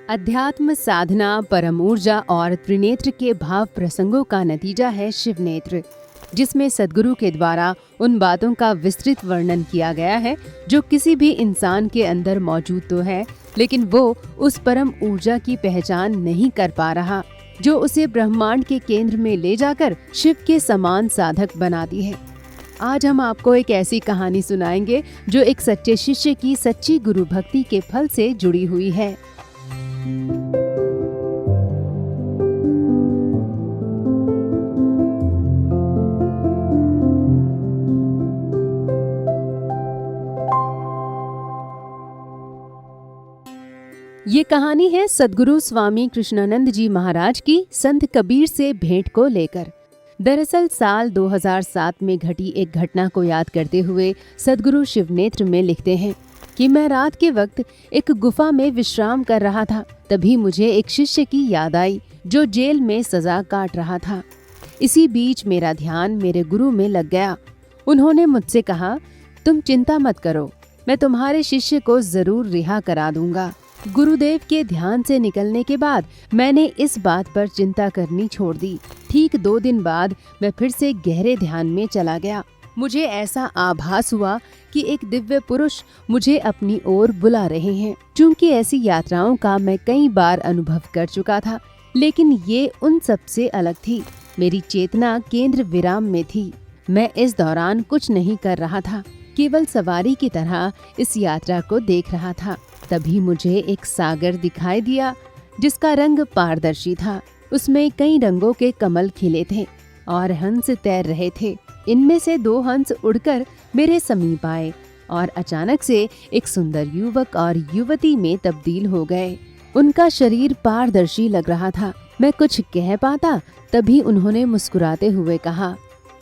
अध्यात्म साधना, परम ऊर्जा और त्रिनेत्र के भाव प्रसंगों का नतीजा है शिव नेत्र, जिसमें सद्गुरु के द्वारा उन बातों का विस्तृत वर्णन किया गया है जो किसी भी इंसान के अंदर मौजूद तो है, लेकिन वो उस परम ऊर्जा की पहचान नहीं कर पा रहा, जो उसे ब्रह्मांड के केंद्र में ले जाकर शिव के समान साधक बनाती है। आज हम आपको एक ऐसी कहानी सुनाएंगे जो एक सच्चे शिष्य की सच्ची गुरु भक्ति के फल से जुड़ी हुई है। ये कहानी है सद्गुरु स्वामी कृष्णानंद जी महाराज की संत कबीर से भेंट को लेकर। दरअसल साल 2007 में घटी एक घटना को याद करते हुए सद्गुरु शिवनेत्र में लिखते हैं कि मैं रात के वक्त एक गुफा में विश्राम कर रहा था। तभी मुझे एक शिष्य की याद आई जो जेल में सजा काट रहा था। इसी बीच मेरा ध्यान मेरे गुरु में लग गया। उन्होंने मुझसे कहा, तुम चिंता मत करो, मैं तुम्हारे शिष्य को जरूर रिहा करा दूंगा। गुरुदेव के ध्यान से निकलने के बाद मैंने इस बात पर चिंता करनी छोड़ दी। ठीक 2 दिन बाद मैं फिर से गहरे ध्यान में चला गया। मुझे ऐसा आभास हुआ कि एक दिव्य पुरुष मुझे अपनी ओर बुला रहे हैं। चूंकि ऐसी यात्राओं का मैं कई बार अनुभव कर चुका था, लेकिन ये उन सब से अलग थी। मेरी चेतना केंद्र विराम में थी। मैं इस दौरान कुछ नहीं कर रहा था, केवल सवारी की तरह इस यात्रा को देख रहा था। तभी मुझे एक सागर दिखाई दिया जिसका रंग पारदर्शी था। उसमें कई रंगों के कमल खिले थे और हंस तैर रहे थे। इनमें से 2 हंस उड़कर मेरे समीप आए और अचानक से एक सुंदर युवक और युवती में तब्दील हो गए। उनका शरीर पारदर्शी लग रहा था। मैं कुछ कह पाता तभी उन्होंने मुस्कुराते हुए कहा,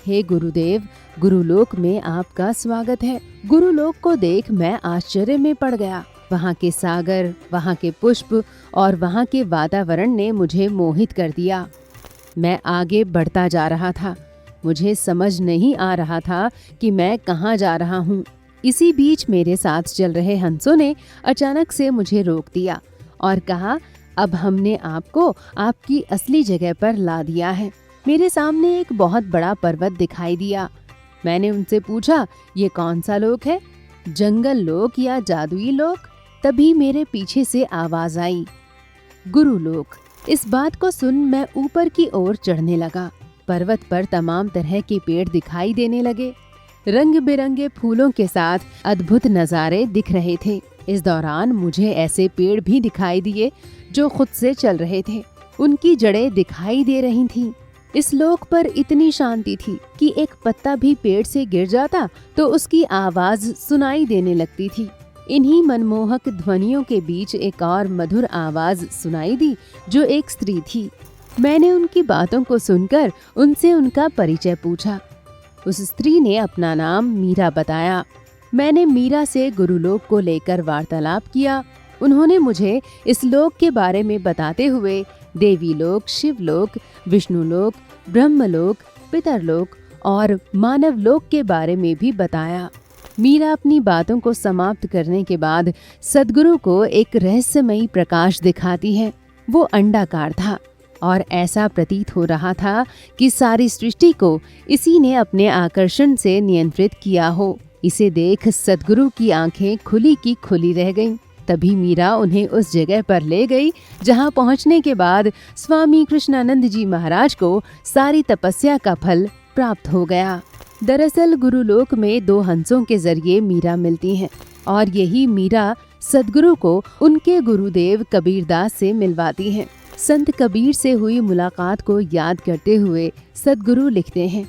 हे गुरुदेव, गुरुलोक में आपका स्वागत है। गुरुलोक को देख मैं आश्चर्य में पड़ गया। वहाँ के सागर, वहाँ के पुष्प और वहाँ के वातावरण ने मुझे मोहित कर दिया। मैं आगे बढ़ता जा रहा था। मुझे समझ नहीं आ रहा था कि मैं कहाँ जा रहा हूँ। इसी बीच मेरे साथ चल रहे हंसों ने अचानक से मुझे रोक दिया और कहा, अब हमने आपको आपकी असली जगह पर ला दिया है। मेरे सामने एक बहुत बड़ा पर्वत दिखाई दिया। मैंने उनसे पूछा, ये कौन सा लोक है, जंगल लोक या जादुई लोक? तभी मेरे पीछे से आवाज आई, गुरुलोक। इस बात को सुन मैं ऊपर की ओर चढ़ने लगा। पर्वत पर तमाम तरह के पेड़ दिखाई देने लगे। रंग बिरंगे फूलों के साथ अद्भुत नज़ारे दिख रहे थे। इस दौरान मुझे ऐसे पेड़ भी दिखाई दिए जो खुद से चल रहे थे। उनकी जड़ें दिखाई दे रही थीं। इस लोक पर इतनी शांति थी कि एक पत्ता भी पेड़ से गिर जाता तो उसकी आवाज सुनाई देने लगती थी। इन्हीं मनमोहक ध्वनियों के बीच एक और मधुर आवाज सुनाई दी जो एक स्त्री थी। मैंने उनकी बातों को सुनकर उनसे उनका परिचय पूछा। उस स्त्री ने अपना नाम मीरा बताया। मैंने मीरा से गुरुलोक को लेकर वार्तालाप किया। उन्होंने मुझे इस लोक के बारे में बताते हुए देवी लोक, शिवलोक, विष्णुलोक, ब्रह्मलोक, पितरलोक और मानव लोक के बारे में भी बताया। मीरा अपनी बातों को समाप्त करने के बाद सद्गुरु को एक रहस्यमयी प्रकाश दिखाती है। वो अंडाकार था और ऐसा प्रतीत हो रहा था कि सारी सृष्टि को इसी ने अपने आकर्षण से नियंत्रित किया हो। इसे देख सद्गुरु की आंखें खुली की खुली रह गईं। तभी मीरा उन्हें उस जगह पर ले गई जहां पहुंचने के बाद स्वामी कृष्णानंद जी महाराज को सारी तपस्या का फल प्राप्त हो गया। दरअसल गुरुलोक में 2 हंसों के जरिए मीरा मिलती हैं और यही मीरा सद्गुरु को उनके गुरुदेव कबीरदास से मिलवाती हैं। संत कबीर से हुई मुलाकात को याद करते हुए सद्गुरु लिखते हैं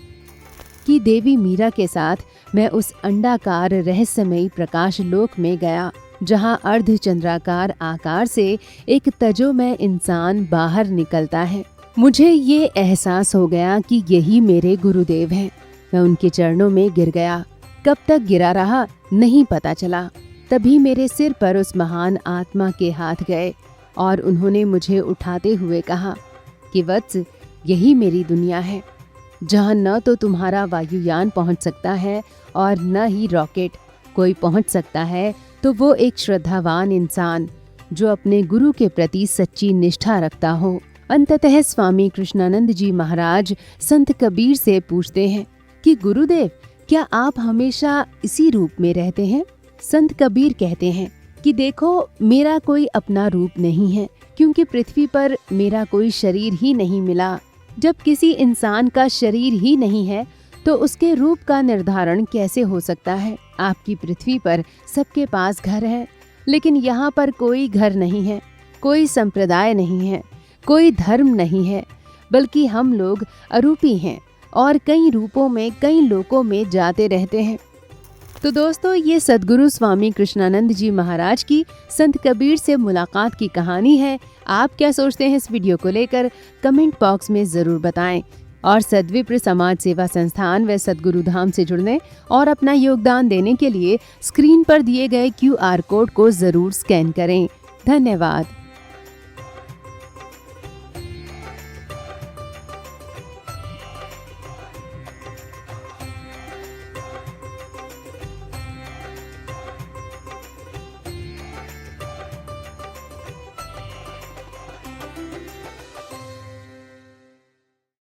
कि देवी मीरा के साथ मैं उस अंडाकार रहस्यमयी प्रकाश लोक में गया जहां अर्धचंद्राकार आकार से एक तजोमय इंसान बाहर निकलता है। मुझे ये एहसास हो गया कि यही मेरे गुरुदेव हैं। मैं उनके चरणों में गिर गया। कब तक गिरा रहा नहीं पता चला। तभी मेरे सिर पर उस महान आत्मा के हाथ गए और उन्होंने मुझे उठाते हुए कहा कि वत्स, यही मेरी दुनिया है जहाँ न तो तुम्हारा वायुयान पहुँच सकता है और न ही रॉकेट। कोई पहुँच सकता है तो वो एक श्रद्धावान इंसान जो अपने गुरु के प्रति सच्ची निष्ठा रखता हो। अंततः स्वामी कृष्णानंद जी महाराज संत कबीर से पूछते हैं कि गुरुदेव, क्या आप हमेशा इसी रूप में रहते हैं? संत कबीर कहते हैं कि देखो, मेरा कोई अपना रूप नहीं है, क्योंकि पृथ्वी पर मेरा कोई शरीर ही नहीं मिला। जब किसी इंसान का शरीर ही नहीं है तो उसके रूप का निर्धारण कैसे हो सकता है? आपकी पृथ्वी पर सबके पास घर है, लेकिन यहाँ पर कोई घर नहीं है, कोई संप्रदाय नहीं है, कोई धर्म नहीं है, बल्कि हम लोग अरूपी हैं और कई रूपों में, कई लोकों में जाते रहते हैं। तो दोस्तों, ये सद्गुरु स्वामी कृष्णानंद जी महाराज की संत कबीर से मुलाकात की कहानी है। आप क्या सोचते हैं इस वीडियो को लेकर? कमेंट बॉक्स में ज़रूर बताएं। और सद्विप्र समाज सेवा संस्थान व सद्गुरु धाम से जुड़ने और अपना योगदान देने के लिए स्क्रीन पर दिए गए QR कोड को ज़रूर स्कैन करें। धन्यवाद।